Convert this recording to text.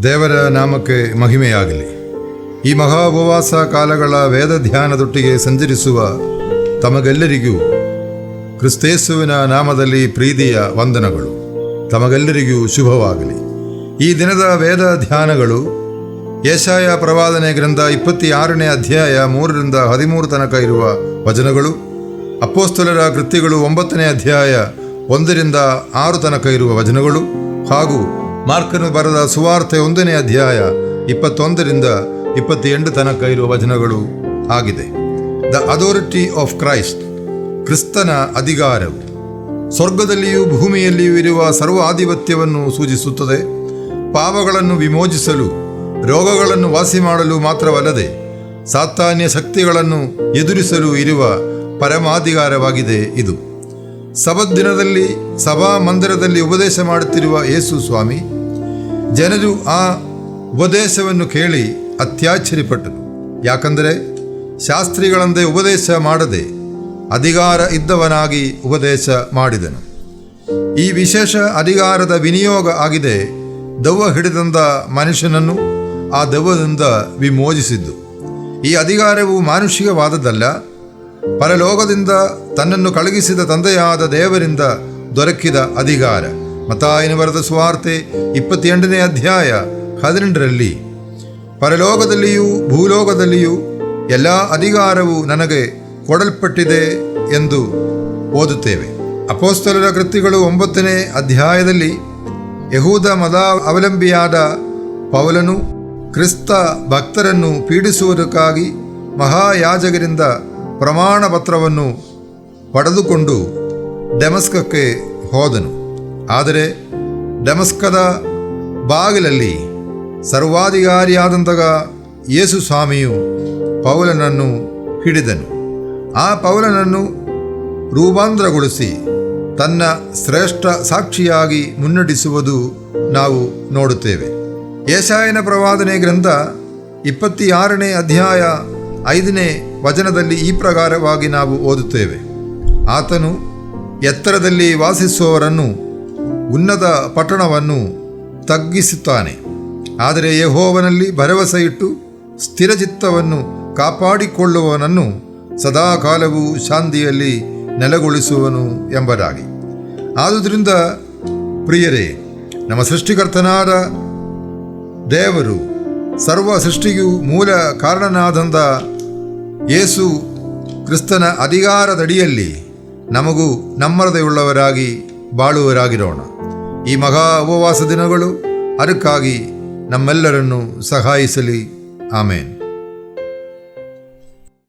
ದೇವರ ನಾಮಕ್ಕೆ ಮಹಿಮೆಯಾಗಲಿ. ಈ ಮಹಾ ಉಪವಾಸ ಕಾಲಗಳ ವೇದ ಧ್ಯಾನದೊಟ್ಟಿಗೆ ಸಂಚರಿಸುವ ತಮಗೆಲ್ಲರಿಗೂ ಕ್ರಿಸ್ತೇಸುವಿನ ನಾಮದಲ್ಲಿ ಪ್ರೀತಿಯ ವಂದನಗಳು. ತಮಗೆಲ್ಲರಿಗೂ ಶುಭವಾಗಲಿ. ಈ ದಿನದ ವೇದ ಧ್ಯಾನಗಳು ಯೆಶಾಯ ಪ್ರವಾದನೆ ಗ್ರಂಥ 26ನೇ ಅಧ್ಯಾಯ 3ರಿಂದ 13 ತನಕ ಇರುವ ವಚನಗಳು, ಅಪೊಸ್ತಲರ ಕೃತ್ಯಗಳು 9ನೇ ಅಧ್ಯಾಯ 1ರಿಂದ 6 ತನಕ ಇರುವ ವಚನಗಳು ಹಾಗೂ ಮಾರ್ಕನು ಬರೆದ ಸುವಾರ್ತೆ 1ನೇ ಅಧ್ಯಾಯ 21ರಿಂದ 28 ತನಕ ಇರುವ ವಚನಗಳು ಆಗಿದೆ. ದ ಅಥಾರಿಟಿ ಆಫ್ ಕ್ರೈಸ್ಟ್, ಕ್ರಿಸ್ತನ ಅಧಿಕಾರವು ಸ್ವರ್ಗದಲ್ಲಿಯೂ ಭೂಮಿಯಲ್ಲಿಯೂ ಇರುವ ಸರ್ವ ಆಧಿಪತ್ಯವನ್ನು ಸೂಚಿಸುತ್ತದೆ. ಪಾಪಗಳನ್ನು ವಿಮೋಚಿಸಲು, ರೋಗಗಳನ್ನು ವಾಸಿ ಮಾಡಲು ಮಾತ್ರವಲ್ಲದೆ ಸಾತಾನ್ಯ ಶಕ್ತಿಗಳನ್ನು ಎದುರಿಸಲು ಇರುವ ಪರಮಾಧಿಕಾರವಾಗಿದೆ ಇದು. ಸಬ್ಬತ್ ದಿನದಲ್ಲಿ ಸಭಾ ಮಂದಿರದಲ್ಲಿ ಉಪದೇಶ ಮಾಡುತ್ತಿರುವ ಯೇಸು ಸ್ವಾಮಿ ಜನರು ಆ ಉಪದೇಶವನ್ನು ಕೇಳಿ ಅತ್ಯಾಶ್ಚರ್ಯಪಟ್ಟರು. ಯಾಕಂದರೆ ಶಾಸ್ತ್ರಿಗಳಂತೆ ಉಪದೇಶ ಮಾಡದೆ ಅಧಿಕಾರ ಇದ್ದವನಾಗಿ ಉಪದೇಶ ಮಾಡಿದನು. ಈ ವಿಶೇಷ ಅಧಿಕಾರದ ವಿನಿಯೋಗ ಆಗಿದೆ ದೆವ್ವ ಹಿಡಿದಂಥ ಮನುಷ್ಯನನ್ನು ಆ ದೆವ್ವದಿಂದ ವಿಮೋಚಿಸಿದ್ದು. ಈ ಅಧಿಕಾರವು ಮಾನುಷಿಕವಾದದ್ದಲ್ಲ, ಪರಲೋಕದಿಂದ ತನ್ನನ್ನು ಕಳುಹಿಸಿದ ತಂದೆಯಾದ ದೇವರಿಂದ ದೊರಕಿದ ಅಧಿಕಾರ. ಮತ್ತಾಯನು ಬರೆದ ಸುವಾರ್ತೆ 28ನೇ ಅಧ್ಯಾಯ 12ರಲ್ಲಿ ಪರಲೋಕದಲ್ಲಿಯೂ ಭೂಲೋಕದಲ್ಲಿಯೂ ಎಲ್ಲ ಅಧಿಕಾರವು ನನಗೆ ಕೊಡಲ್ಪಟ್ಟಿದೆ ಎಂದು ಓದುತ್ತೇವೆ. ಅಪೊಸ್ತಲರ ಕೃತ್ಯಗಳು 9ನೇ ಅಧ್ಯಾಯದಲ್ಲಿ ಯಹೂದ ಮತ ಅವಲಂಬಿಯಾದ ಪೌಲನು ಕ್ರಿಸ್ತ ಭಕ್ತರನ್ನು ಪೀಡಿಸುವುದಕ್ಕಾಗಿ ಮಹಾಯಾಜಕರಿಂದ ಪ್ರಮಾಣ ಪತ್ರವನ್ನು ಪಡೆದುಕೊಂಡು ಡಮಸ್ಕಕ್ಕೆ ಹೋದನು. ಆದರೆ ಡಮಸ್ಕದ ಬಾಗಿಲಲ್ಲಿ ಸರ್ವಾಧಿಕಾರಿಯಾದಂತಹ ಯೇಸು ಸ್ವಾಮಿಯು ಪೌಲನನ್ನು ಹಿಡಿದನು. ಆ ಪೌಲನನ್ನು ರೂಪಾಂತರಗೊಳಿಸಿ ತನ್ನ ಶ್ರೇಷ್ಠ ಸಾಕ್ಷಿಯಾಗಿ ಮುನ್ನಡೆಸುವುದು ನಾವು ನೋಡುತ್ತೇವೆ. ಯೆಶಾಯನ ಪ್ರವಾದನೆ ಗ್ರಂಥ 26ನೇ ಅಧ್ಯಾಯ 5ನೇ ವಚನದಲ್ಲಿ ಈ ಪ್ರಕಾರವಾಗಿ ನಾವು ಓದುತ್ತೇವೆ. ಆತನು ಎತ್ತರದಲ್ಲಿ ವಾಸಿಸುವವರನ್ನು ಉನ್ನತ ಪಟ್ಟಣವನ್ನು ತಗ್ಗಿಸುತ್ತಾನೆ, ಆದರೆ ಯೆಹೋವನಲ್ಲಿ ಭರವಸೆ ಇಟ್ಟು ಸ್ಥಿರಚಿತ್ತವನ್ನು ಕಾಪಾಡಿಕೊಳ್ಳುವವನನ್ನು ಸದಾಕಾಲವೂ ಶಾಂತಿಯಲ್ಲಿ ನೆಲೆಗೊಳಿಸುವನು ಎಂಬುದಾಗಿ. ಆದುದರಿಂದ ಪ್ರಿಯರೇ, ನಮ್ಮ ಸೃಷ್ಟಿಕರ್ತನಾದ ದೇವರು ಸರ್ವ ಸೃಷ್ಟಿಗೂ ಮೂಲ ಕಾರಣನಾದಂಥ ಯೇಸು ಕ್ರಿಸ್ತನ ಅಧಿಕಾರದಡಿಯಲ್ಲಿ ನಮಗೂ ನಮ್ಮರದೆಯುಳ್ಳವರಾಗಿ ಬಾಳುವರಾಗಿರೋಣ. ಈ ಮಹಾ ಉಪವಾಸ ದಿನಗಳು ಅದಕ್ಕಾಗಿ ನಮ್ಮೆಲ್ಲರನ್ನು ಸಹಾಯಿಸಲಿ. ಆಮೇನ್.